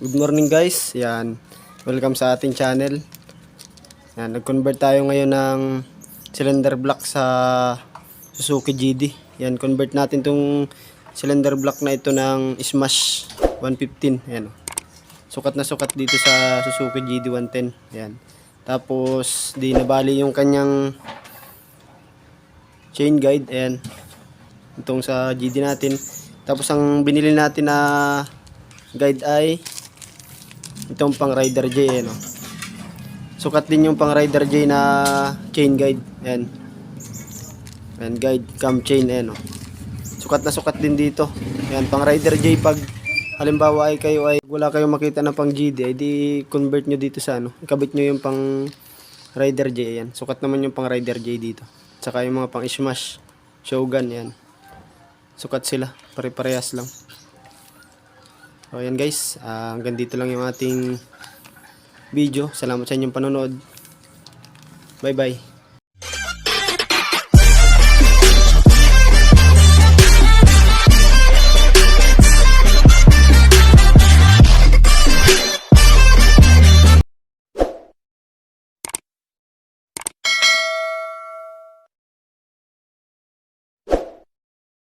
Good morning guys, yan. Welcome sa ating channel. Yan, nag-convert tayo ngayon ng cylinder block sa Suzuki GD. Yan, convert natin tong cylinder block na ito ng Smash 115. Yan. Sukat na sukat dito sa Suzuki GD 110. Yan. Tapos di nabali yung kanyang chain guide. Ayan. Itong sa GD natin. Tapos ang binili natin na guide ay itong pang Rider J, no? Sukat din yung pang Rider J na chain guide. Ayan. Ayan, guide cam chain, ayan, no? Sukat na sukat din dito. Ayan, pang Rider J, pag halimbawa ay kayo ay wala kayong makita na pang GD, ay di convert nyo dito sa ano, ikabit nyo yung pang Rider J. Ayan, sukat naman yung pang Rider J dito. Tsaka yung mga pang Smash Shogun, ayan, sukat sila, pare-parehas lang. So ayan guys, hanggang dito lang yung ating video. Salamat sa inyong panonood. Bye bye.